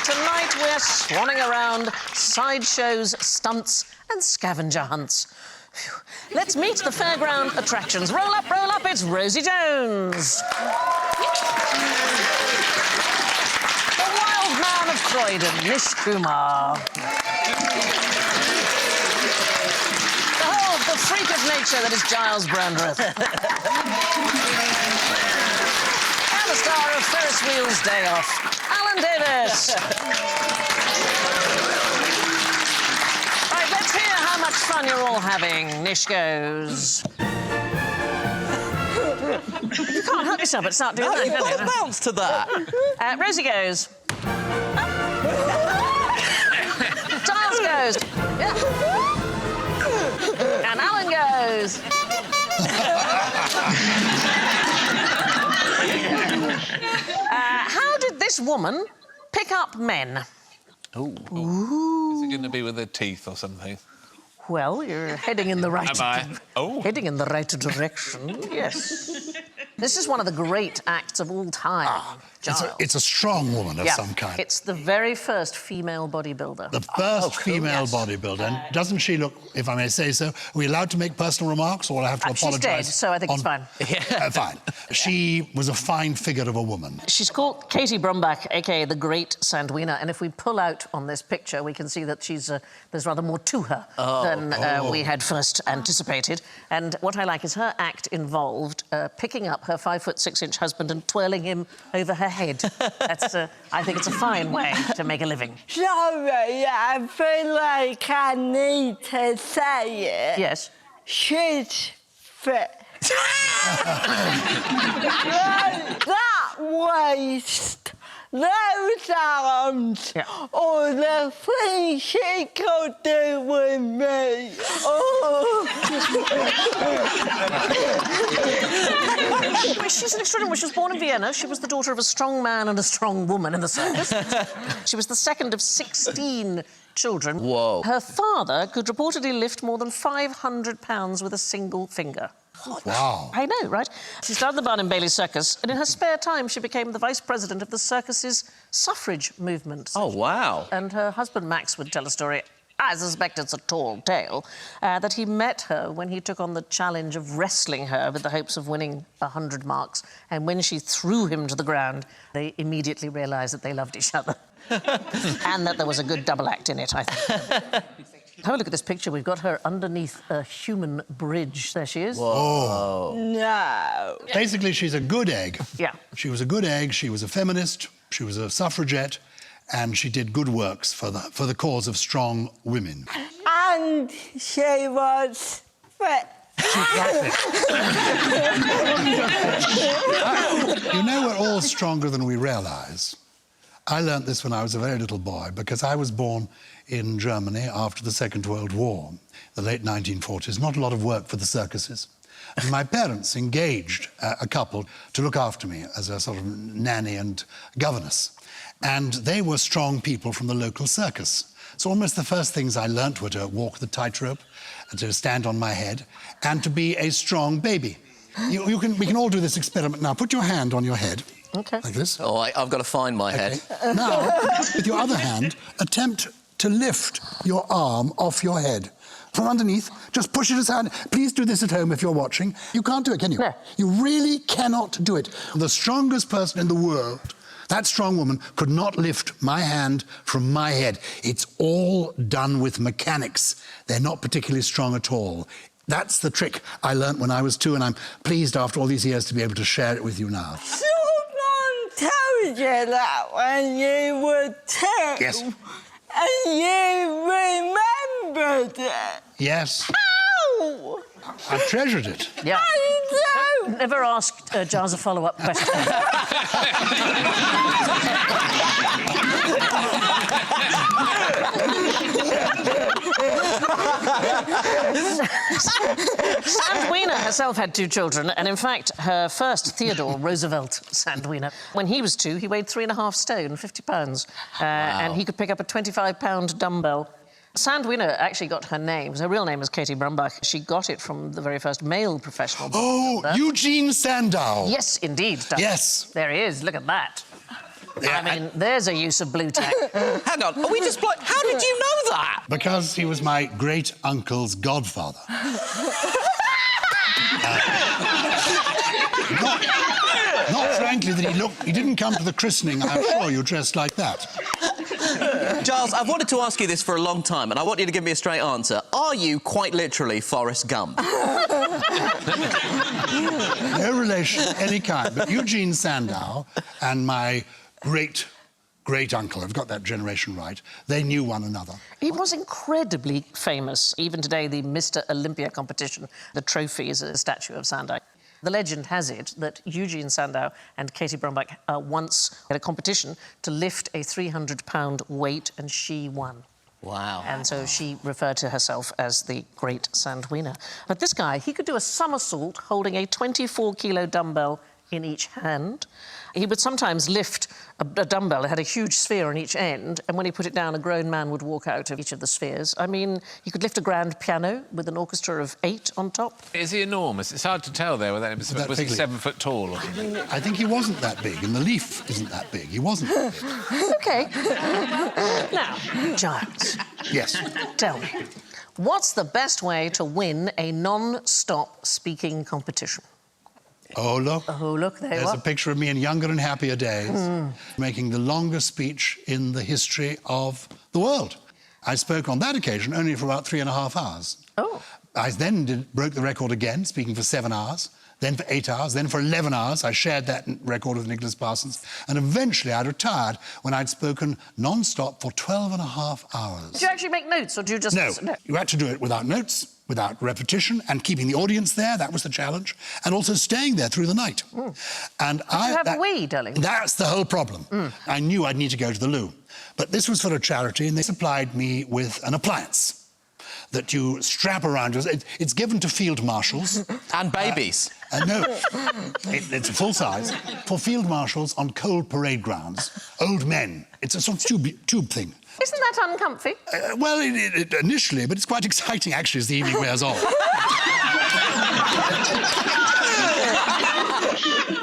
Tonight we're swanning around sideshows, stunts and scavenger hunts. Phew. Let's meet the fairground attractions. Roll up, it's Rosie Jones. The wild man of Croydon, Nish Kumar. The freak of nature that is Gyles Brandreth. And the star of Ferris Wheel's Day Off, Davis. Right, let's hear how much fun you're all having. Nish goes. You can't help yourself but start doing that. You've got to bounce to that. Rosie goes. Giles goes. And Alan goes. How did this woman pick up men? Ooh. Is it going to be with her teeth or something? Well, you're heading in the right... Am I? Oh. Heading in the right direction, yes. This is one of the great acts of all time, Giles. It's a strong woman of some kind. It's the very first female bodybuilder. The first female bodybuilder. And doesn't she look, if I may say so, are we allowed to make personal remarks or will I have to apologise? She's dead, so I think it's fine. Fine. She was a fine figure of a woman. She's called Katie Brumbach, a.k.a. the Great Sandwina, and if we pull out on this picture, we can see that she's there's rather more to her than we had first anticipated. And what I like is her act involved picking up her 5'6" husband and twirling him over her head. That's, I think it's a fine way to make a living. Sorry, I feel like I need to say it. Yes. She's fit. That waist, those arms, all the things she could do with me. Oh. Well, she's an extraordinary. She was born in Vienna. She was the daughter of a strong man and a strong woman in the circus. She was the second of 16 children. Whoa. Her father could reportedly lift more than 500 pounds with a single finger. Wow. I know, right? She started the Barn and Bailey Circus, and in her spare time, she became the vice president of the circus's suffrage movement. Oh, wow. And her husband, Max, would tell a story, I suspect it's a tall tale, that he met her when he took on the challenge of wrestling her with the hopes of winning 100 marks. And when she threw him to the ground, they immediately realised that they loved each other. And that there was a good double act in it, I think. Have a look at this picture. We've got her underneath a human bridge. There she is. Whoa. No. Basically, she's a good egg. Yeah. She was a good egg, she was a feminist, she was a suffragette, and she did good works for the cause of strong women. And she was fit. You know, we're all stronger than we realise. I learnt this when I was a very little boy, because I was born in Germany after the Second World War, the late 1940s. Not a lot of work for the circuses. And my parents engaged a couple to look after me as a sort of nanny and governess. And they were strong people from the local circus. So almost the first things I learnt were to walk the tightrope, to stand on my head, and to be a strong baby. We can all do this experiment now. Put your hand on your head. OK. Like this. Oh, I've got to find my head. Now, with your other hand, attempt to lift your arm off your head. From underneath, just push it aside. Please do this at home if you're watching. You can't do it, can you? No. You really cannot do it. The strongest person in the world, that strong woman, could not lift my hand from my head. It's all done with mechanics. They're not particularly strong at all. That's the trick I learnt when I was 2, and I'm pleased after all these years to be able to share it with you now. Someone told you that when you were 2. Yes. And you remembered it. Yes. How? I treasured it. Yeah. I never ask Gyles a follow-up question. Sandwina herself had 2 children, and in fact, her first, Theodore Roosevelt Sandwina, when he was 2, he weighed 3.5 stone, 50 pounds, and he could pick up a 25-pound dumbbell. Sandwina actually got her name. Her real name is Katie Brumbach. She got it from the very first male professional bodybuilder. Eugene Sandow. Yes, indeed. Yes. There he is. Look at that. Yeah, I mean, there's a use of blue tack. Hang on, are we just... How did you know that? Because he was my great-uncle's godfather. Not frankly that he didn't come to the christening, I'm sure you dressed like that. Gyles, I've wanted to ask you this for a long time, and I want you to give me a straight answer. Are you quite literally Forrest Gump? No relation of any kind, but Eugene Sandow and my great-uncle, I've got that generation right, they knew one another. He was incredibly famous. Even today, the Mr. Olympia competition, the trophy is a statue of Sandow. The legend has it that Eugene Sandow and Katie Brumbach once had a competition to lift a 300-pound weight, and she won. Wow. And so she referred to herself as the Great Sandwina. But this guy, he could do a somersault holding a 24-kilo dumbbell in each hand. He would sometimes lift a dumbbell that had a huge sphere on each end, and when he put it down, a grown man would walk out of each of the spheres. I mean, he could lift a grand piano with an orchestra of 8 on top. Is he enormous? It's hard to tell there. Was he 7 foot tall? Or something? I think he wasn't that big, and the leaf isn't that big. He wasn't that big. OK. Now, Gyles. Yes. Tell me, what's the best way to win a non-stop speaking competition? Oh, look. Oh, look, there you There's are. a picture of me in younger and happier days, making the longest speech in the history of the world. I spoke on that occasion only for about 3.5 hours. Oh. I then broke the record again, speaking for 7 hours, then for 8 hours, then for 11 hours. I shared that record with Nicholas Parsons, and eventually I retired when I'd spoken non-stop for 12.5 hours. Do you actually make notes, or do you just... No, you had to do it without notes, without repetition, and keeping the audience there. That was the challenge. And also staying there through the night. And Did you have a wee, darling? That's the whole problem. I knew I'd need to go to the loo. But this was for a charity, and they supplied me with an appliance that you strap around. It's given to field marshals. And babies. No, it's a full size. For field marshals on cold parade grounds, old men. It's a sort of tube thing. Isn't that uncomfy? Well, initially, but it's quite exciting, actually, as the evening wears on.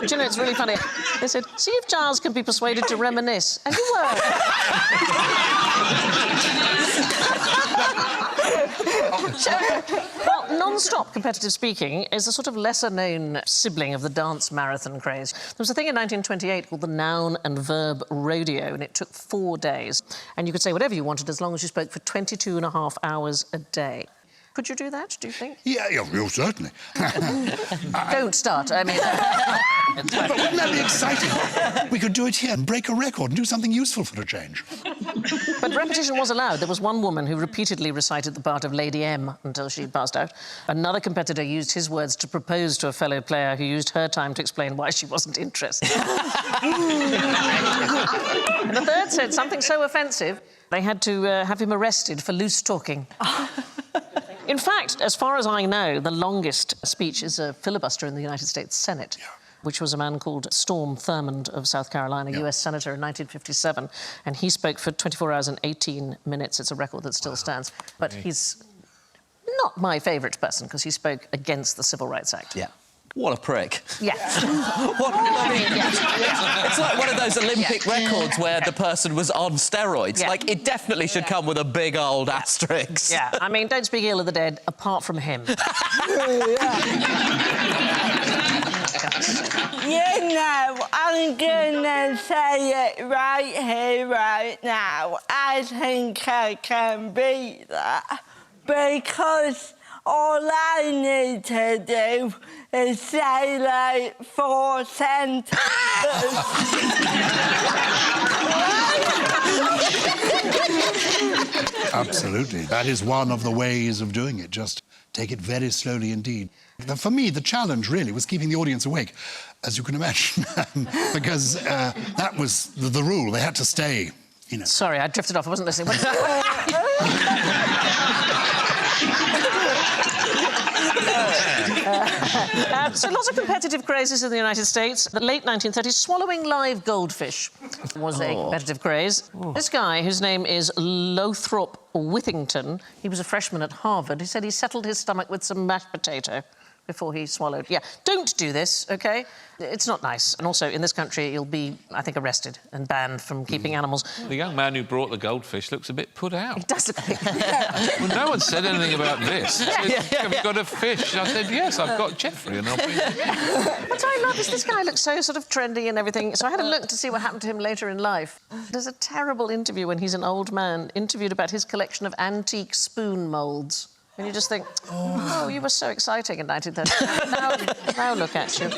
Do you know, it's really funny. They said, see if Gyles can be persuaded to reminisce. And you were. Well, non-stop competitive speaking is a sort of lesser-known sibling of the dance marathon craze. There was a thing in 1928 called the Noun and Verb Rodeo, and it took 4 days. And you could say whatever you wanted as long as you spoke for 22.5 hours a day. Could you do that, do you think? Yeah, certainly. Don't start, I mean... But wouldn't that be exciting? We could do it here and break a record and do something useful for a change. But repetition was allowed. There was one woman who repeatedly recited the part of Lady M until she passed out. Another competitor used his words to propose to a fellow player who used her time to explain why she wasn't interested. And the third said something so offensive, they had to have him arrested for loose talking. In fact, as far as I know, the longest speech is a filibuster in the United States Senate, which was a man called Storm Thurmond of South Carolina, US Senator in 1957, and he spoke for 24 hours and 18 minutes. It's a record that still stands. But he's not my favourite person, because he spoke against the Civil Rights Act. Yeah. What a prick. Yeah. It's like one of those Olympic records where the person was on steroids. Yeah. Like, it definitely should come with a big old asterisk. Yeah, I mean, don't speak ill of the dead, apart from him. You know, I'm gonna say it right here, right now. I think I can beat that, because all I need to do is say, like, 4 sentences. Absolutely. That is one of the ways of doing it. Just Take it very slowly indeed. For me, the challenge really was keeping the audience awake, as you can imagine, because that was the rule. They had to stay, you know. Sorry, I drifted off. I wasn't listening. So lots of competitive crazes in the United States. The late 1930s, swallowing live goldfish was a competitive craze. This guy, whose name is Lothrop Withington, he was a freshman at Harvard. He said he settled his stomach with some mashed potato before he swallowed. Yeah, don't do this, OK? It's not nice. And also, in this country, you'll be, I think, arrested and banned from keeping animals. The young man who brought the goldfish looks a bit put out. He does look a bit... Well, no one said anything about this. Said, have you got a fish? I said, yes, I've got Jeffrey, and I'll be... What I love is this guy looks so sort of trendy and everything, so I had a look to see what happened to him later in life. There's a terrible interview when he's an old man, interviewed about his collection of antique spoon moulds. And you just think, oh, you were so exciting in 1930. now look at you.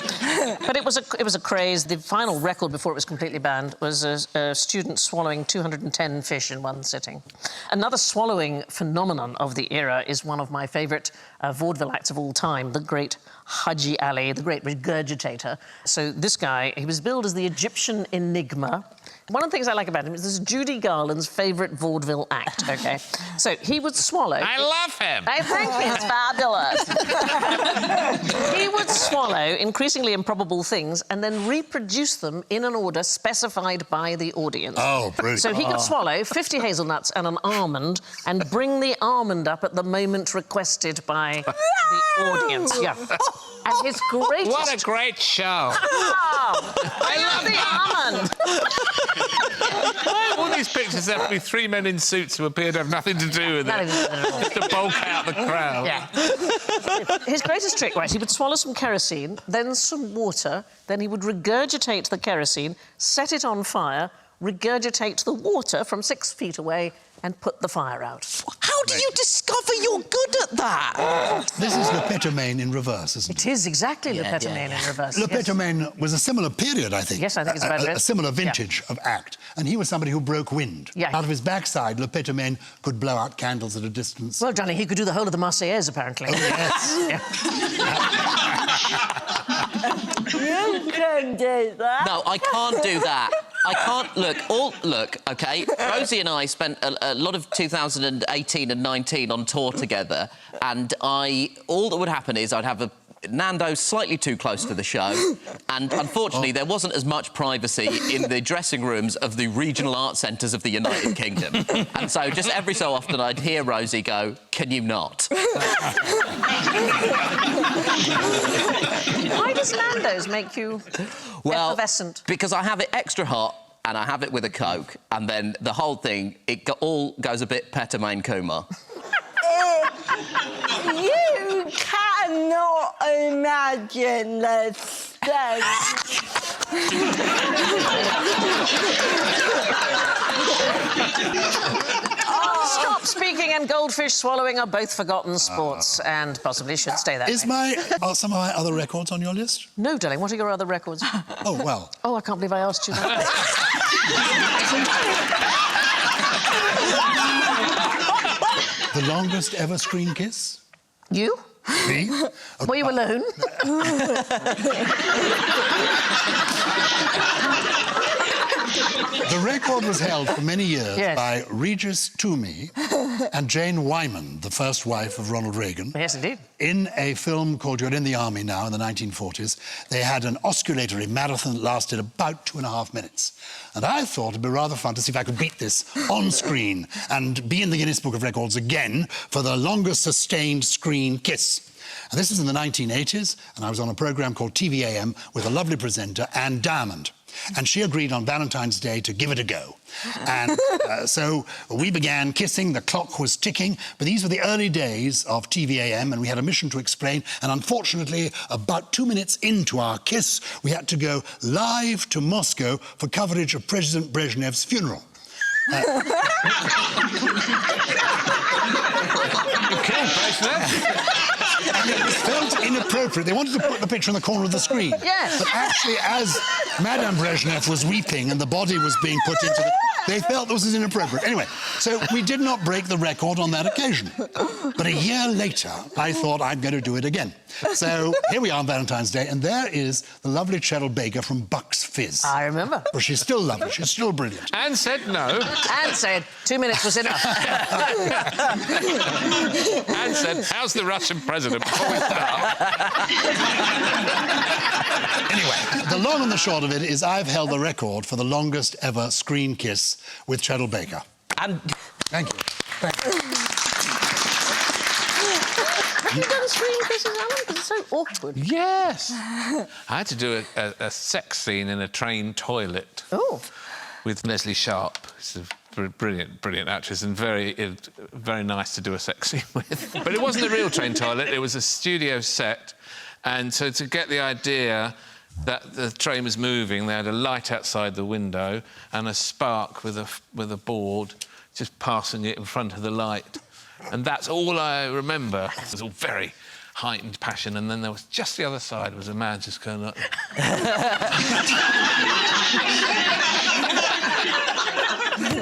But it was a craze. The final record before it was completely banned was a student swallowing 210 fish in one sitting. Another swallowing phenomenon of the era is one of my favourite vaudeville acts of all time, the great Haji Ali, the great regurgitator. So this guy, he was billed as the Egyptian enigma. One of the things I like about him is this is Judy Garland's favourite vaudeville act, OK? So he would swallow... I love him! I think he's fabulous. He would swallow increasingly improbable things and then reproduce them in an order specified by the audience. Oh, brilliant. So he could swallow 50 hazelnuts and an almond and bring the almond up at the moment requested by the audience. Yeah. And his greatest... What a great show! Oh, I love the almond! All these pictures have to be three men in suits who appear to have nothing to do with it. Just to bulk out the crowd. Yeah. His greatest trick, right, he would swallow some kerosene, then some water, then he would regurgitate the kerosene, set it on fire, regurgitate the water from 6 feet away and put the fire out. How do you discover you're good at that? This is Lepetomaine in reverse, isn't it? It is exactly Lepetomaine in reverse. Lepetomaine was a similar period, I think. Yes, I think it's about a similar vintage of act. And he was somebody who broke wind. Yeah. Out of his backside, Lepetomaine could blow out candles at a distance. Well, Johnny, he could do the whole of the Marseillaise, apparently. Oh, yes. You can do that. No, I can't do that. I can't... Look, OK, Rosie and I spent a lot of 2018 and 19 on tour together, and all that would happen is I'd have Nando's slightly too close to the show, and unfortunately there wasn't as much privacy in the dressing rooms of the regional art centres of the United Kingdom. And so just every so often I'd hear Rosie go, "Can you not?" Why does Nando's make you effervescent? Because I have it extra hot and I have it with a Coke, and then the whole thing, all goes a bit Lepetomaine Kumar. You cannot imagine the state. Stop speaking and goldfish swallowing are both forgotten sports and possibly should stay that way. Are some of my other records on your list? No, darling, what are your other records? Oh, well... Oh, I can't believe I asked you that. The longest ever screen kiss? You? Me? Were you alone? The record was held for many years Yes. by Regis Toomey and Jane Wyman, the first wife of Ronald Reagan. Yes, indeed. In a film called You're in the Army Now in the 1940s, they had an osculatory marathon that lasted about 2.5 minutes. And I thought it'd be rather fun to see if I could beat this on screen and be in the Guinness Book of Records again for the longest sustained screen kiss. And this is in the 1980s, and I was on a programme called TVAM with a lovely presenter, Anne Diamond. And she agreed on Valentine's Day to give it a go. And so we began kissing, the clock was ticking, but these were the early days of TVAM, and we had a mission to explain, and unfortunately, about 2 minutes into our kiss, we had to go live to Moscow for coverage of President Brezhnev's funeral. You killed Brezhnev. And it felt inappropriate. They wanted to put the picture in the corner of the screen. Yes. But actually, as Madame Brezhnev was weeping and the body was being put into the... They felt this was inappropriate. Anyway, so we did not break the record on that occasion. But a year later, I thought I'm going to do it again. So here we are on Valentine's Day, and there is the lovely Cheryl Baker from Bucks Fizz. I remember. Well, she's still lovely. She's still brilliant. Anne said no. Anne said 2 minutes was enough. Anne said, how's the Russian president before we start? Anyway, the long and the short of it is I've held the record for the longest ever screen kiss with Cheryl Baker. And Thank you. Thank you. Have you done screen kisses, Alan? Because it's so awkward. Yes. I had to do a sex scene in a train toilet. Oh. With Leslie Sharp, who's a brilliant actress and very nice to do a sex scene with. But it wasn't a real train toilet, it was a studio set. And so to get the idea that the train was moving, they had a light outside the window and a spark with a board just passing it in front of the light. And that's all I remember. It was all very heightened passion, and then there was just the other side was a man just going like...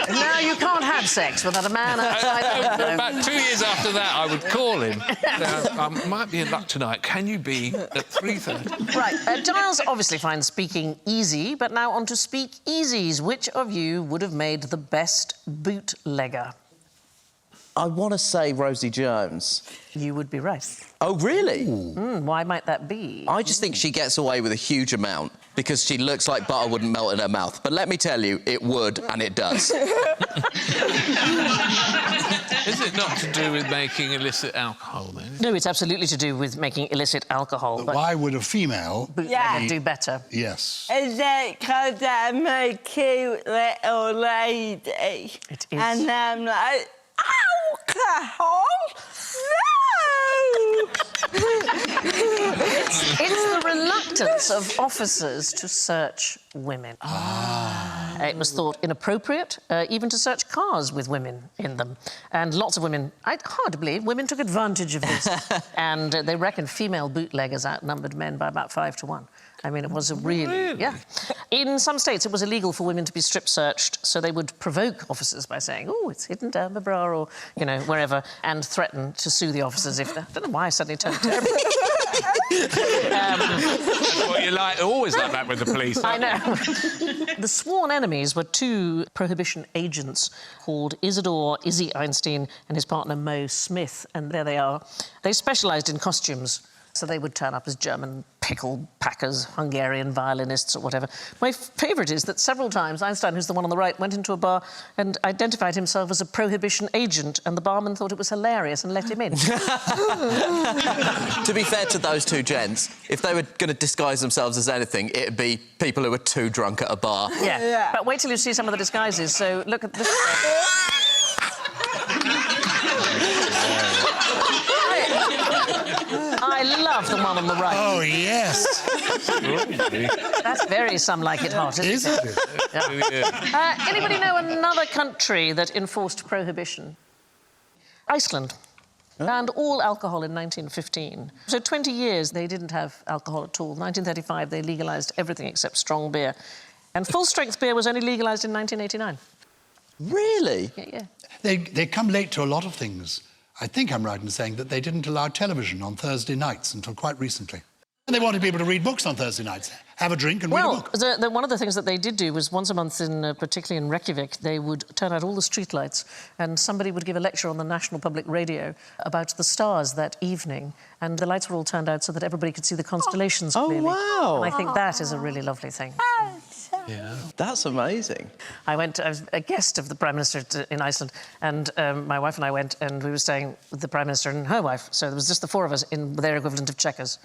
No, you can't have sex without a man outside the window. About 2 years after that, I would call him. I might be in luck tonight. Can you be at 3:30? Right, Gyles obviously finds speaking easy, but now on to speak easies. Which of you would have made the best bootlegger? I want to say Rosie Jones. You would be right. Oh, really? Why might that be? I just think she gets away with a huge amount because she looks like butter wouldn't melt in her mouth. But let me tell you, it would, and it does. Is it not to do with making illicit alcohol, then? No, it's absolutely to do with making illicit alcohol. But why would a female... Bootlegger do better. Yes. Is it because I'm a cute little lady? It is. And I'm like, alcohol? No! It's the reluctance of officers to search women. It was thought inappropriate even to search cars with women in them. And lots of women, hard to believe, women took advantage of this. And they reckon female bootleggers outnumbered men by about 5 to 1. I mean, it was a really... Yeah. In some states, it was illegal for women to be strip-searched, so they would provoke officers by saying, oh, it's hidden down my bra, or, you know, wherever, and threaten to sue the officers if... I don't know why I suddenly turned terrible. That's what you like, always like that with the police. I know. The sworn enemies were 2 Prohibition agents called Isidore Izzy Einstein and his partner Mo Smith, and there they are. They specialised in costumes. So they would turn up as German pickle packers, Hungarian violinists or whatever. My favourite is that several times Einstein, who's the one on the right, went into a bar and identified himself as a Prohibition agent, and the barman thought it was hilarious and let him in. To be fair to those 2 gents, if they were going to disguise themselves as anything, it'd be people who were too drunk at a bar. Yeah. But wait till you see some of the disguises. So look at this. I love the one on the right. Oh, yes. That's very Some Like It Hot, isn't it? Yeah. Anybody know another country that enforced prohibition? Iceland. Banned all alcohol in 1915. So 20 years they didn't have alcohol at all. 1935 they legalised everything except strong beer. And full-strength beer was only legalised in 1989. Really? Yeah. They come late to a lot of things. I think I'm right in saying that they didn't allow television on Thursday nights until quite recently. And they wanted people to read books on Thursday nights, have a drink and read a book. Well, one of the things that they did do was once a month, particularly in Reykjavik, they would turn out all the streetlights and somebody would give a lecture on the National Public Radio about the stars that evening, and the lights were all turned out so that everybody could see the constellations clearly. Oh, wow. And I think that is a really lovely thing. Yeah. That's amazing. I was a guest of the Prime Minister in Iceland, and my wife and I went, and we were staying with the Prime Minister and her wife, so there was just the 4 of us in their equivalent of checkers.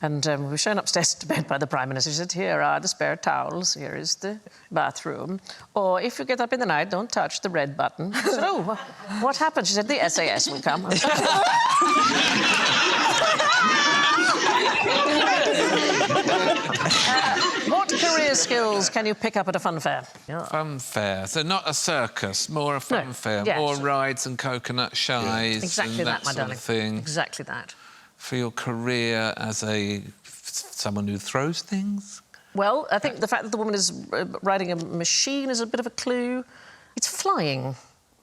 And we were shown upstairs to bed by the Prime Minister. She said, here are the spare towels, here is the bathroom. Or if you get up in the night, don't touch the red button. I said, oh, what happened? She said, the SAS will come. What career skills can you pick up at a fun fair? Funfair. So not a circus, more a funfair, yes. more rides and coconut shies Exactly and that, my sort darling. of thing. Exactly that. For your career as someone who throws things? Well, I think the fact that the woman is riding a machine is a bit of a clue. flying.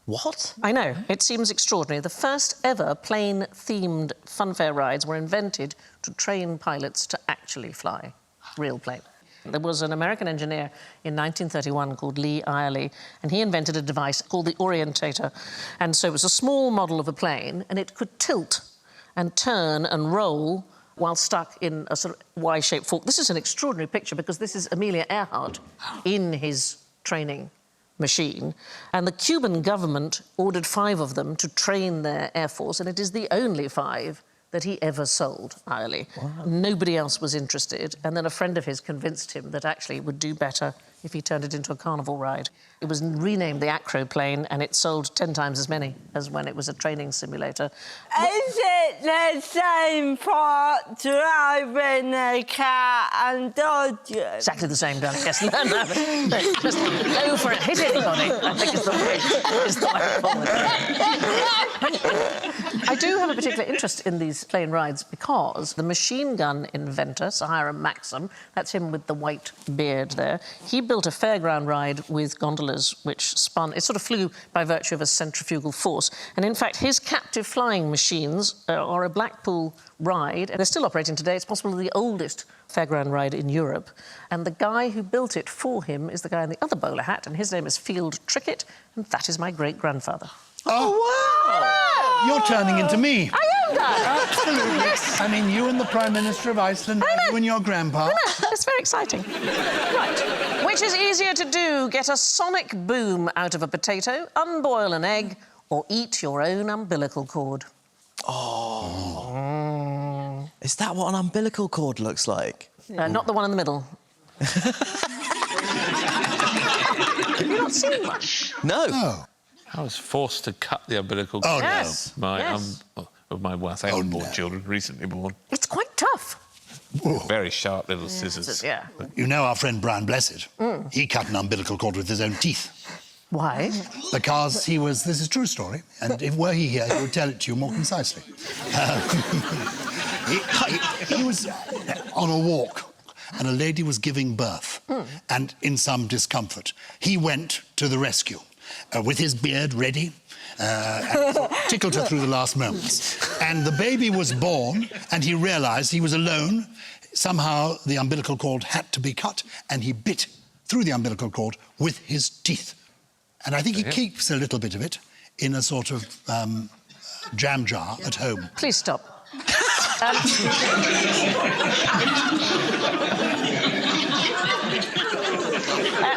What? I know, it seems extraordinary. The first ever plane-themed Funfair rides were invented to train pilots to actually fly. Real plane. There was an American engineer in 1931 called Lee Irely, and he invented a device called the orientator. And so it was a small model of a plane, and it could tilt and turn and roll while stuck in a sort of Y-shaped fork. This is an extraordinary picture because this is Amelia Earhart in his training machine. And the Cuban government ordered 5 of them to train their air force, and it is the only 5 that he ever sold, Irely. Wow. Nobody else was interested, and then a friend of his convinced him that actually it would do better if he turned it into a carnival ride. It was renamed the Acroplane, and it sold 10 times as many as when it was a training simulator. Is it the same for driving a car and dodging? Exactly the same, darling. Yes, learn that. Just go for it, hit anybody. I think is the way forward. I do have a particular interest in these plane rides because the machine gun inventor, Sir Hiram Maxim, that's him with the white beard there, he built a fairground ride with gondolas which spun. It sort of flew by virtue of a centrifugal force. And in fact, his captive flying machines are a Blackpool ride. And they're still operating today. It's possibly the oldest fairground ride in Europe. And the guy who built it for him is the guy in the other bowler hat, and his name is Field Trickett, and that is my great-grandfather. Oh, wow! You're turning into me. I am, Dad. Absolutely. Yes. I mean, you and the Prime Minister of Iceland, you and your grandpa. I know. It's very exciting. Right. Which is easier to do, get a sonic boom out of a potato, unboil an egg, or eat your own umbilical cord? Oh. Is that what an umbilical cord looks like? Not the one in the middle. Have you not seen one? No. Oh. I was forced to cut the umbilical cord. Oh, no. Yes. Of my unborn children, recently born. It's quite tough. Whoa. Very sharp little scissors. Yeah. You know our friend Brian Blessed? He cut an umbilical cord with his own teeth. Why? Because he was... This is a true story, and if were he here, he would tell it to you more concisely. He was on a walk, and a lady was giving birth, and in some discomfort. He went to the rescue. With his beard ready, and tickled her through the last moments. And the baby was born, and he realised he was alone. Somehow the umbilical cord had to be cut, and he bit through the umbilical cord with his teeth. And I think he keeps a little bit of it in a sort of jam jar at home. Please stop.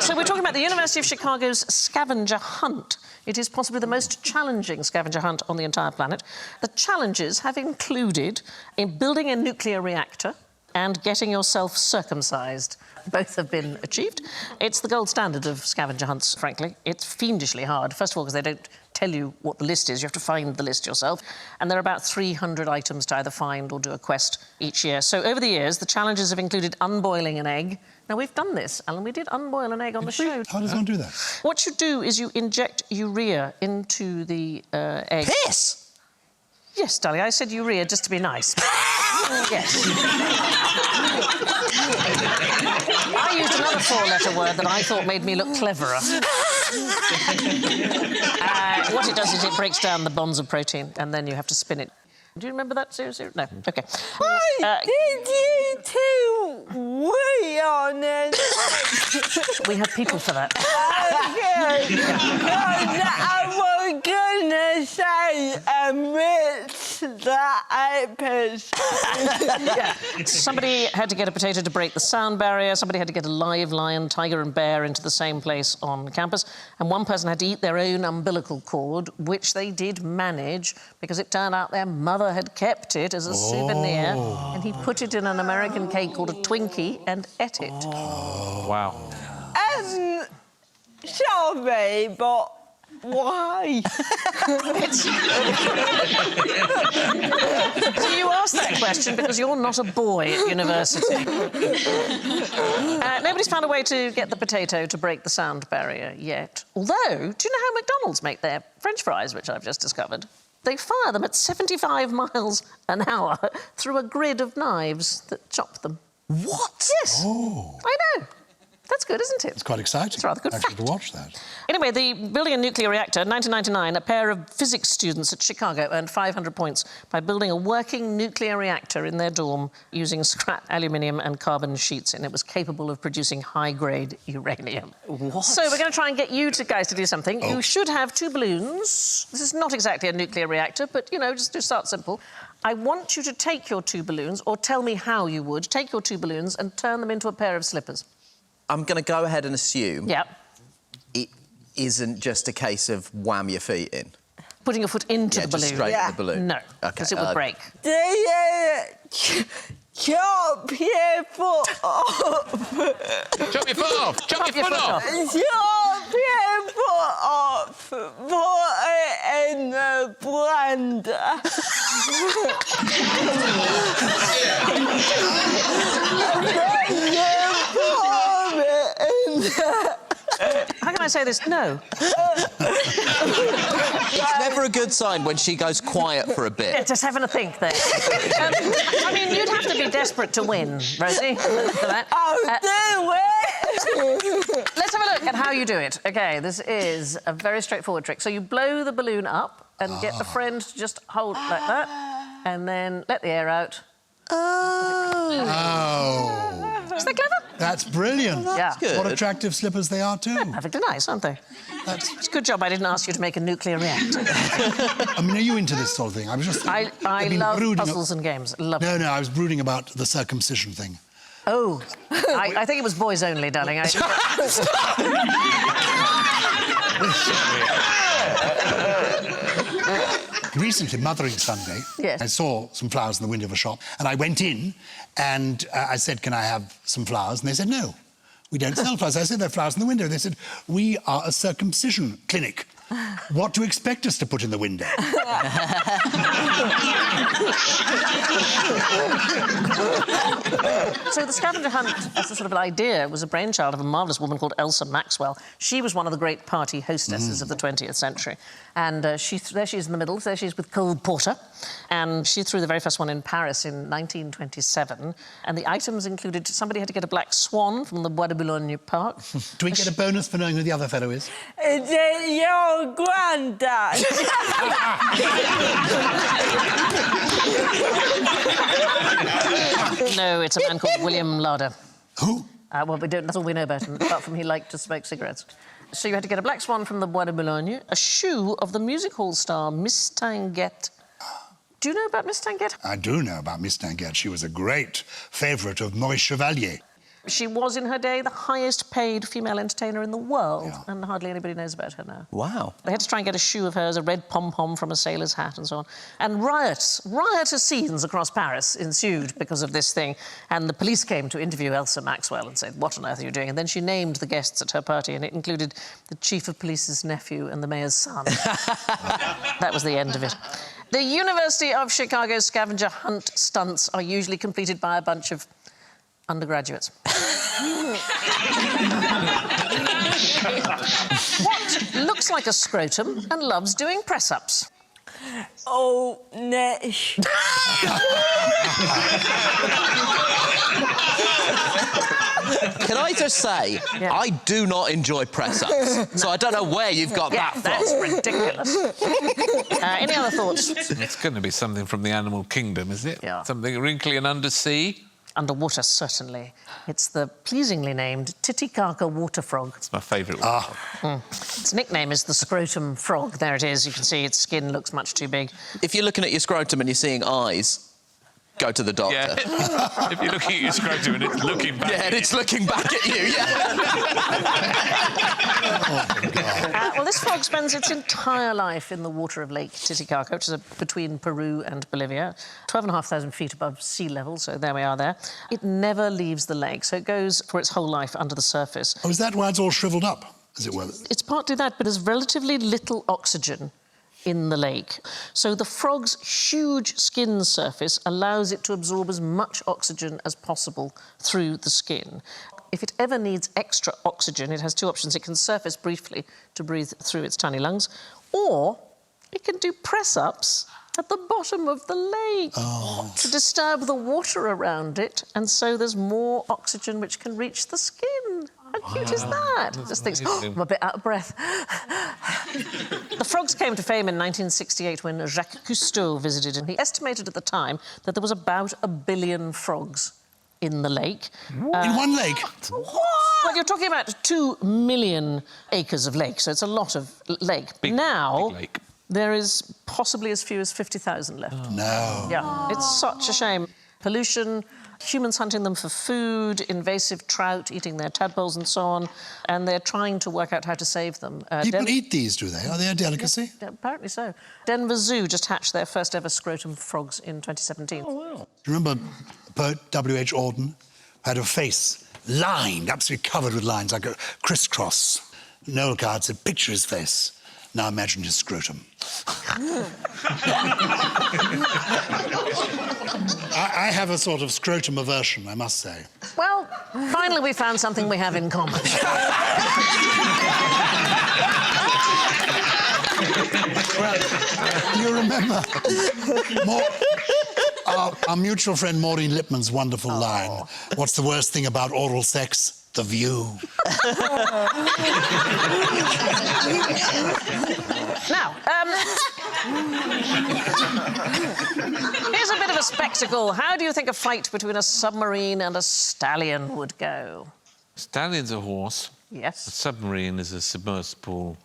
So we're talking about the University of Chicago's scavenger hunt. It is possibly the most challenging scavenger hunt on the entire planet. The challenges have included in building a nuclear reactor and getting yourself circumcised. Both have been achieved. It's the gold standard of scavenger hunts, frankly. It's fiendishly hard, first of all, because they don't tell you what the list is. You have to find the list yourself. And there are about 300 items to either find or do a quest each year. So over the years, the challenges have included unboiling an egg. Now, we've done this, Alan. We did unboil an egg on the show. How does one do that? What you do is you inject urea into the egg. Piss? Yes, darling, I said urea just to be nice. Yes. I used another 4-letter word that I thought made me look cleverer. What it does is it breaks down the bonds of protein, and then you have to spin it. Do you remember that, seriously? No. OK. Did you two wee on it? We have people for that. Okay. I was gonna say a Yeah. Somebody had to get a potato to break the sound barrier, somebody had to get a live lion, tiger and bear into the same place on campus, and one person had to eat their own umbilical cord, which they did manage, because it turned out their mother had kept it as a souvenir, and he put it in an American cake called a Twinkie and ate it. Oh, wow. Sorry, but why? So you asked that question because you're not a boy at university. Nobody's found a way to get the potato to break the sound barrier yet. Although, do you know how McDonald's make their French fries, which I've just discovered? They fire them at 75 miles an hour through a grid of knives that chop them. What? Yes. Oh. I know. That's good. good, isn't it? It's quite exciting. It's a rather good actually fact. to watch that. Anyway, the building a nuclear reactor, 1999, a pair of physics students at Chicago earned 500 points by building a working nuclear reactor in their dorm using scrap aluminium and carbon sheets, and it was capable of producing high-grade uranium. What? So we're going to try and get you guys to do something. Oh. You should have 2 balloons. This is not exactly a nuclear reactor, but, you know, just to start simple. I want you to take your 2 balloons, or tell me how you would, take your 2 balloons and turn them into a pair of slippers. I'm going to go ahead and assume Yep. it isn't just a case of wham your feet in. Putting your foot into the Just balloon. straight in the balloon. No, because it would break. Do you chop your foot off? Chop your foot off! Chop your foot off! Chop your foot off, put it in the blender. How can I say this? No. It's never a good sign when she goes quiet for a Yeah, bit. just having a think there. I mean, you'd have to be desperate to win, Rosie, for that. I'll do it. Let's have a look at how you do it. OK, this is a very straightforward trick. So you blow the balloon up and get the friend to just hold like that, and then let the air out. Oh. Isn't that clever? That's brilliant. Yeah. Good. What attractive slippers they are, too. Perfectly nice, aren't they? It's a good job I didn't ask you to make a nuclear reactor. I mean, are you into this sort of thing? I was just... I I've been love brooding puzzles and games. Love No, I was brooding about the circumcision thing. Oh, I think it was boys only, darling. Recently, Mothering Sunday, Yes. I saw some flowers in the window of a shop, and I went in and I said, can I have some flowers? And they said, no, we don't sell flowers. I said, there are flowers in the window. They said, we are a circumcision clinic. What do you expect us to put in the window? So the scavenger hunt, as a sort of an idea, was a brainchild of a marvellous woman called Elsa Maxwell. She was one of the great party hostesses of the 20th century. And there she is in the middle. There she is with Cole Porter. And she threw the very first one in Paris in 1927. And the items included... Somebody had to get a black swan from the Bois de Boulogne Park. Do we get a bonus for knowing who the other fellow is? Is it your granddad? No, it's a man called William Larder. Who? Well, that's all we know about him, apart from he liked to smoke cigarettes. So you had to get a black swan from the Bois de Boulogne, a shoe of the music hall star Miss Tanguette. Do you know about Miss Tanguette? I do know about Miss Tanguette. She was a great favourite of Maurice Chevalier. She was, in her day, the highest-paid female entertainer in the world, Yeah. and hardly anybody knows about her now. Wow. They had to try and get a shoe of hers, a red pom-pom from a sailor's hat and so on. And riotous scenes across Paris ensued because of this thing. And the police came to interview Elsa Maxwell and said, what on earth are you doing? And then she named the guests at her party, and it included the chief of police's nephew and the mayor's son. That was the end of it. The University of Chicago's scavenger hunt stunts are usually completed by a bunch of undergraduates. What looks like a scrotum and loves doing press-ups? Oh, Nish. Can I just say, Yeah. I do not enjoy press-ups, so I don't know where you've got Yeah, that that's from. ridiculous. Any other thoughts? It's going to be something from the animal kingdom, is it? Yeah. Something wrinkly and undersea? Underwater, certainly. It's the pleasingly named Titicaca water frog. It's my favourite one. Its nickname is the scrotum frog. There it is. You can see its skin looks much too big. If you're looking at your scrotum and you're seeing eyes, go to the doctor. Yeah. If you're looking at your scrotum and it's looking back Yeah, at and it's looking back at you, yeah. Well, this frog spends its entire life in the water of Lake Titicaca, which is between Peru and Bolivia, 12,500 feet above sea level, so there we are there. It never leaves the lake, so it goes for its whole life under the surface. Oh, is that why it's all shriveled up, as it were? It's partly that, but there's relatively little oxygen in the lake. So the frog's huge skin surface allows it to absorb as much oxygen as possible through the skin. If it ever needs extra oxygen, it has two options. It can surface briefly to breathe through its tiny lungs, or it can do press-ups at the bottom of the lake to disturb the water around it, and so there's more oxygen which can reach the skin. How cute is that? Just thinks, oh, I'm a bit out of breath. The frogs came to fame in 1968 when Jacques Cousteau visited, and he estimated at the time that there was about 1 billion frogs in the lake. In one lake? Well, you're talking about 2 million acres of lake, so it's a lot of lake. Big lake. There is possibly as few as 50,000 left. Oh. No. Yeah, it's such a shame. Pollution, humans hunting them for food, invasive trout eating their tadpoles and so on, and they're trying to work out how to save them. People eat these, do they? Are they a delicacy? Yeah, apparently so. Denver Zoo just hatched their first ever scrotum frogs in 2017. Oh, wow. Do you remember poet W.H. Auden had a face lined, absolutely covered with lines, like a crisscross. Noel Coward said, picture his face. Now imagine his scrotum. I have a sort of scrotum aversion, I must say. Well, finally we found something we have in common. Well, you remember our mutual friend Maureen Lipman's wonderful line, what's the worst thing about oral sex? The view. Now, here's a bit of a spectacle. How do you think a fight between a submarine and a stallion would go? Stallion's a horse. A Yes. submarine is a submersible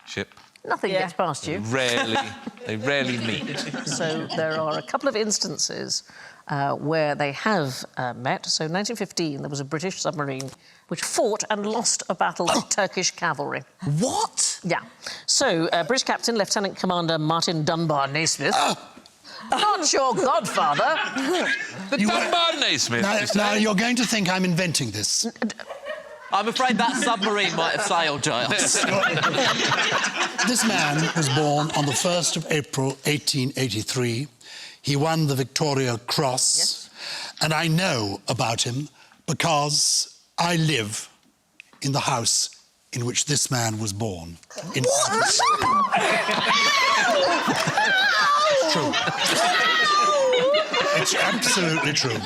ship. Nothing gets past you. They rarely meet. So there are a couple of instances where they have met. So in 1915, there was a British submarine which fought and lost a battle with Turkish cavalry. What? Yeah. So British Captain Lieutenant Commander Martin Dunbar Naismith. Not your godfather. The Dunbar Naismith. Now, you're going to think I'm inventing this. I'm afraid that submarine might have sailed, Giles. This man was born on the 1st of April, 1883. He won the Victoria Cross. Yes. And I know about him because I live in the house in which this man was born. It's true. It's absolutely true.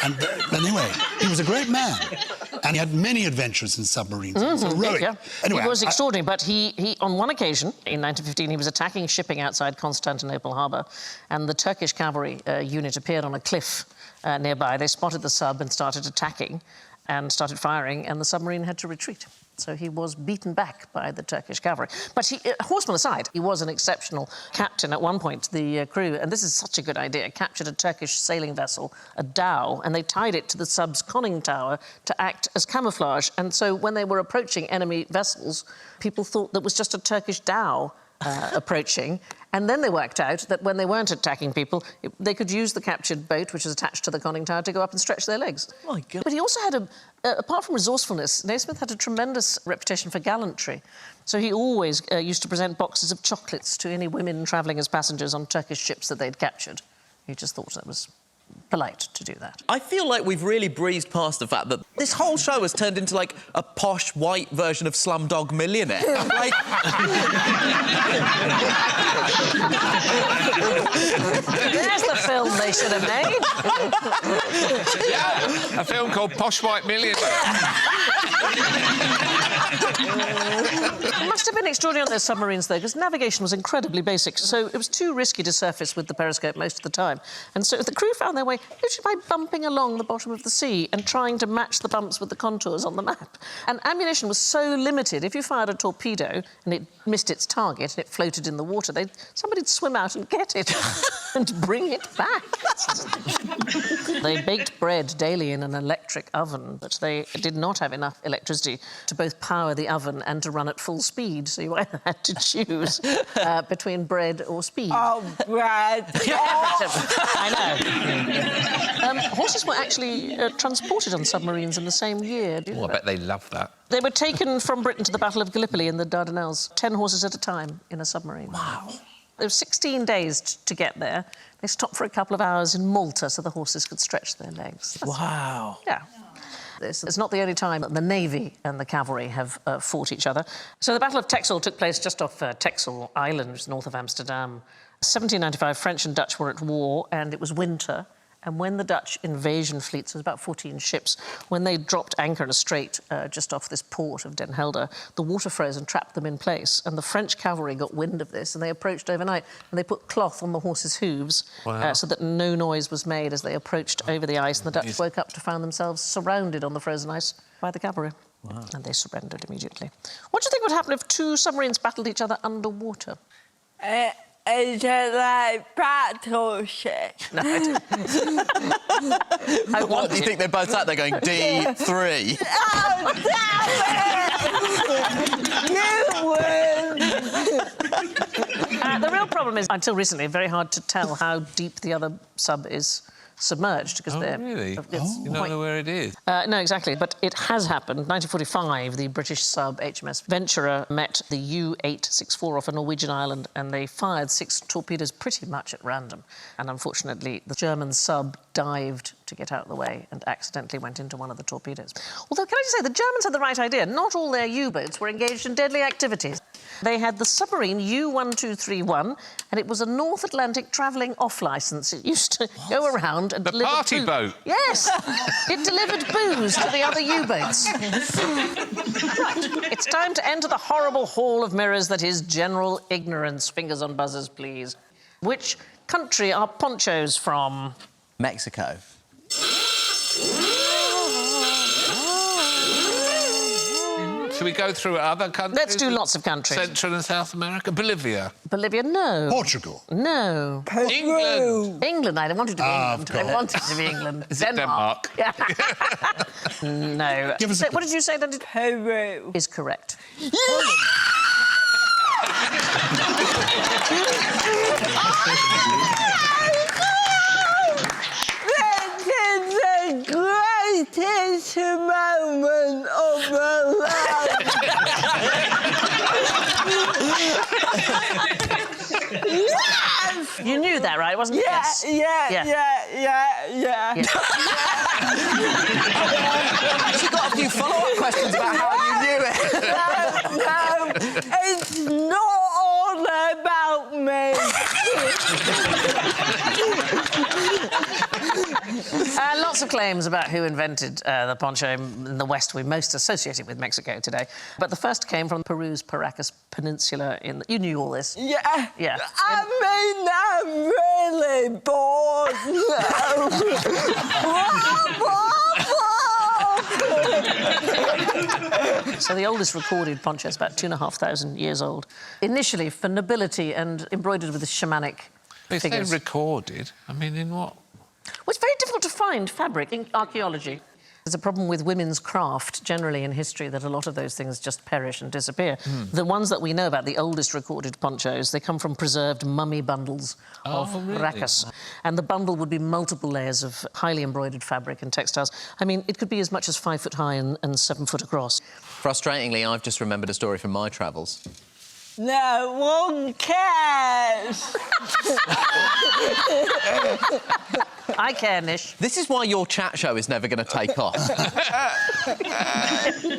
And anyway, he was a great man. And he had many adventures in submarines. He was heroic. Yeah. Anyway, he was extraordinary, but he, on one occasion, in 1915, he was attacking shipping outside Constantinople harbour, and the Turkish cavalry unit appeared on a cliff nearby. They spotted the sub and started attacking and started firing, and the submarine had to retreat. So he was beaten back by the Turkish cavalry. But he, horseman aside, he was an exceptional captain. At one point, the crew, and this is such a good idea, captured a Turkish sailing vessel, a dhow, and they tied it to the sub's conning tower to act as camouflage. And so when they were approaching enemy vessels, people thought that was just a Turkish dhow approaching. And then they worked out that when they weren't attacking people, they could use the captured boat, which was attached to the conning tower, to go up and stretch their legs. Oh, my God. But he also had apart from resourcefulness, Naismith had a tremendous reputation for gallantry. So he always used to present boxes of chocolates to any women travelling as passengers on Turkish ships that they'd captured. He just thought that was polite to do that. I feel like we've really breezed past the fact that this whole show has turned into, like, a posh, white version of Slumdog Millionaire. Like... There's the film they should have made. Yeah, a film called Posh White Millionaire. It must have been extraordinary on those submarines, though, because navigation was incredibly basic, so it was too risky to surface with the periscope most of the time. And so the crew found their way literally by bumping along the bottom of the sea and trying to match the bumps with the contours on the map. And ammunition was so limited, if you fired a torpedo and it missed its target and it floated in the water, somebody'd swim out and get it and bring it back. They baked bread daily in an electric oven, but they did not have enough electricity to both power the oven and to run at full speed, so you either had to choose between bread or speed. Oh, bread. I know. Horses were actually transported on submarines in the same year. Oh, I bet they love that. They were taken from Britain to the Battle of Gallipoli in the Dardanelles, 10 horses at a time in a submarine. Wow. There were 16 days to get there. They stopped for a couple of hours in Malta so the horses could stretch their legs. Wow. Yeah. This is not the only time that the Navy and the cavalry have fought each other. So the Battle of Texel took place just off Texel Island, north of Amsterdam. 1795, French and Dutch were at war, and it was winter, And when the Dutch invasion fleets, there was about 14 ships, when they dropped anchor in a strait just off this port of Den Helder, the water froze and trapped them in place. And the French cavalry got wind of this and they approached overnight and they put cloth on the horses' hooves so that no noise was made as they approached over the ice. And the Dutch woke up to find themselves surrounded on the frozen ice by the cavalry. Wow. And they surrendered immediately. What do you think would happen if two submarines battled each other underwater? Is it like battleship? No, I don't. What do you think they're both at? They're going D3. Oh, damn it! You win! The real problem is, until recently, very hard to tell how deep the other sub is submerged because they're... Really? You don't know where it is? No, exactly, but it has happened. 1945, the British sub HMS Venturer met the U-864 off a Norwegian island and they fired 6 torpedoes pretty much at random. And unfortunately, the German sub dived to get out of the way and accidentally went into one of the torpedoes. Although, can I just say, the Germans had the right idea. Not all their U-boats were engaged in deadly activities. They had the submarine U-1231, and it was a North Atlantic travelling off licence. It used to go around and deliver... The party boat? Yes! It delivered booze to the other U-boats. Right, it's time to enter the horrible hall of mirrors that is general ignorance. Fingers on buzzers, please. Which country are ponchos from? Mexico. Should we go through other countries? Let's do lots of countries. Central and South America? Bolivia? Bolivia, no. Portugal? No. England? England, I wanted to be England. I wanted to be England. Is it Denmark? Yeah. No. Give us a What did you say, Dundee? Peru. Is correct. This is the greatest moment of my life. Yes! You knew that, right? Wasn't it? Yes. Yeah. I've actually got a few follow-up questions about how you knew it. No, it's not all about me. Lots of claims about who invented the poncho in the West we most associate it with Mexico today. But the first came from Peru's Paracas Peninsula in... You knew all this. Yeah. Yeah. I mean, I'm really bored now. So the oldest recorded poncho is about 2,500 years old. Initially for nobility and embroidered with the shamanic They say figures. recorded. I mean, in what? Well, it's very difficult to find fabric in archaeology. There's a problem with women's craft, generally in history, that a lot of those things just perish and disappear. The ones that we know about, the oldest recorded ponchos, they come from preserved mummy bundles of Paracas. And the bundle would be multiple layers of highly embroidered fabric and textiles. I mean, it could be as much as 5 foot high and 7 foot across. Frustratingly, I've just remembered a story from my travels. No one cares. I care, Nish. This is why your chat show is never going to take off.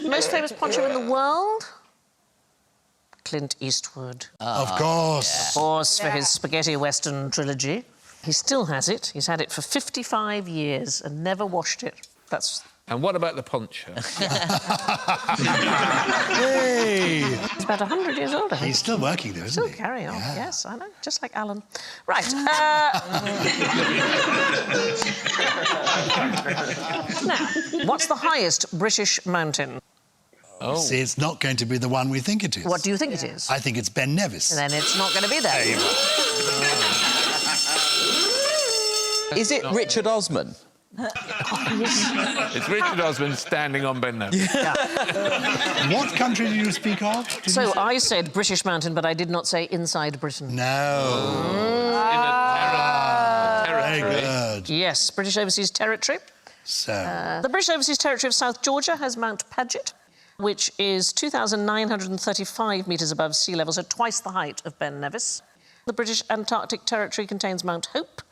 Most famous poncho in the world? Clint Eastwood. Of course. Of course, for his spaghetti western trilogy. He still has it. He's had it for 55 years and never washed it. That's... And what about the poncho? Hey! He's about 100 years old, I think. He's still working there, isn't Still he? carry on, Yeah. yes, I know, just like Alan. Right. Now, what's the highest British mountain? Oh. See, it's not going to be the one we think it is. What do you think it is? I think it's Ben Nevis. Then it's not going to be that. Is it Richard Osman? It's Richard Osman standing on Ben Nevis. What country did you speak of? Did you So say? I said British mountain, but I did not say inside Britain. No. In a Very territory. good. Yes, British Overseas Territory. So, The British Overseas Territory of South Georgia has Mount Paget, which is 2,935 metres above sea level, so twice the height of Ben Nevis. The British Antarctic Territory contains Mount Hope,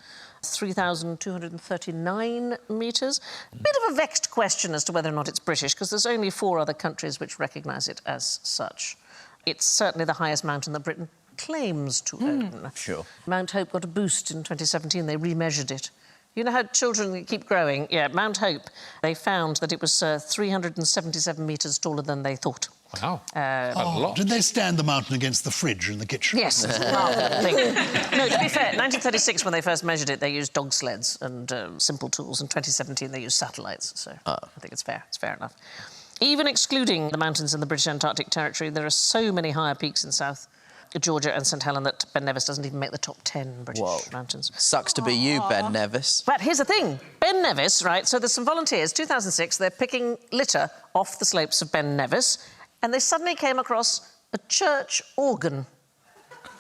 3,239 metres. A bit of a vexed question as to whether or not it's British, because there's only 4 other countries which recognise it as such. It's certainly the highest mountain that Britain claims to own. Sure. Mount Hope got a boost in 2017. They remeasured it You know how children keep growing? Yeah, Mount Hope, they found that it was 377 metres taller than they thought. Wow. Quite a lot. Did they stand the mountain against the fridge in the kitchen? Yes. No, to be fair, 1936, when they first measured it, they used dog sleds and simple tools. In 2017, they used satellites. So I think it's fair. It's fair enough. Even excluding the mountains in the British Antarctic Territory, there are so many higher peaks in South Georgia and St Helena that Ben Nevis doesn't even make the top 10 British mountains. Sucks to be you, Ben Nevis. But here's the thing. Ben Nevis, right, so there's some volunteers, 2006, they're picking litter off the slopes of Ben Nevis, and they suddenly came across a church organ.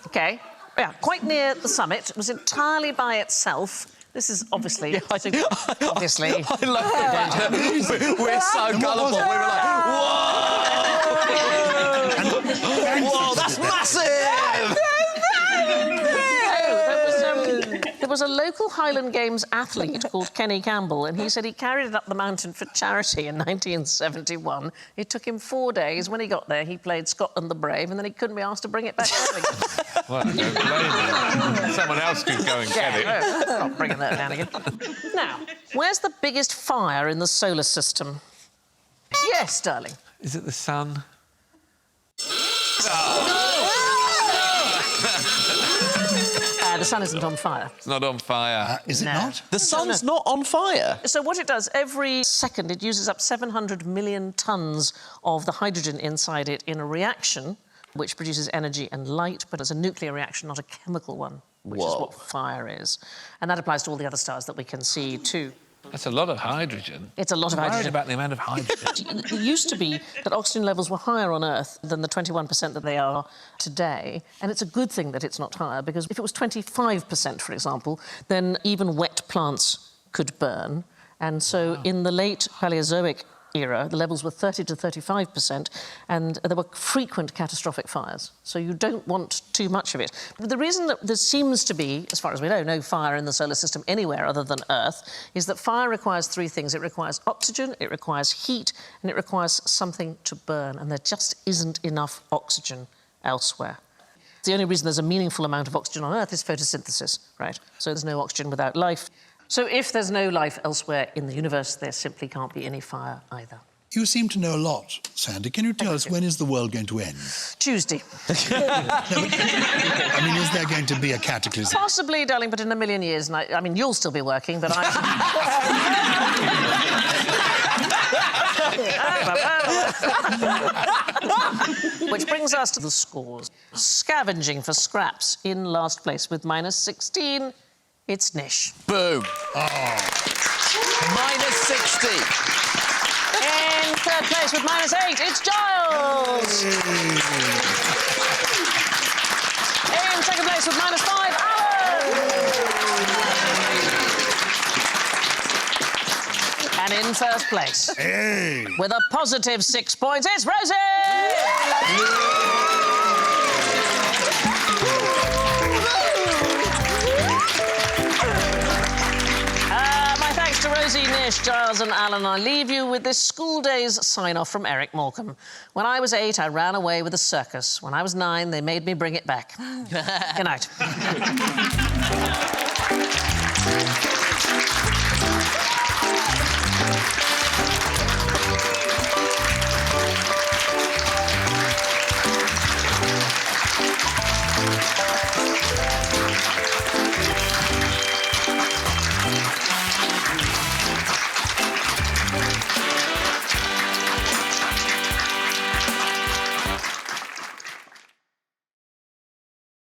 OK? Yeah, quite near the summit. It was entirely by itself. This is obviously... Yeah, obviously... I love it. We're so gullible. We were like, whoa! Whoa, that's massive! There was a local Highland Games athlete called Kenny Campbell, and he said he carried it up the mountain for charity in 1971. It took him 4 days. When he got there, he played Scotland the Brave, and then he couldn't be asked to bring it back down again. Well, don't blame him. Someone else could go and get it. No, not bringing that down again. Now, where's the biggest fire in the solar system? Yes, darling. Is it the sun? The sun isn't on fire. It's not on fire. Is it not? The sun's not on fire. So what it does, every second it uses up 700 million tonnes of the hydrogen inside it in a reaction which produces energy and light, but it's a nuclear reaction, not a chemical one, which is what fire is. And that applies to all the other stars that we can see too. That's a lot of hydrogen. It's a lot of I'm worried hydrogen. about the amount of hydrogen. It used to be that oxygen levels were higher on Earth than the 21% that they are today, and it's a good thing that it's not higher, because if it was 25%, for example, then even wet plants could burn. And so in the late Paleozoic era, the levels were 30 to 35%, and there were frequent catastrophic fires. So you don't want too much of it. The reason that there seems to be, as far as we know, no fire in the solar system anywhere other than Earth is that fire requires three things. It requires oxygen, it requires heat, and it requires something to burn, and there just isn't enough oxygen elsewhere. The only reason there's a meaningful amount of oxygen on Earth is photosynthesis, right? So there's no oxygen without life. So if there's no life elsewhere in the universe, there simply can't be any fire either. You seem to know a lot, Sandy. Can you tell us when is the world going to end? Tuesday. I mean, is there going to be a cataclysm? Possibly, darling, but in a million years. And I mean, you'll still be working, but I... Which brings us to the scores. Scavenging for scraps in last place with -16. It's Nish. Boom. Oh. -60. In third place with -8, it's Gyles. In second place with -5, Alan. And in first place, with a positive 6 points, it's Rosie. To Rosie, Nish, Gyles and Alan, I leave you with this school days sign-off from Eric Morecambe. When I was 8, I ran away with a circus. When I was 9, they made me bring it back. Good night.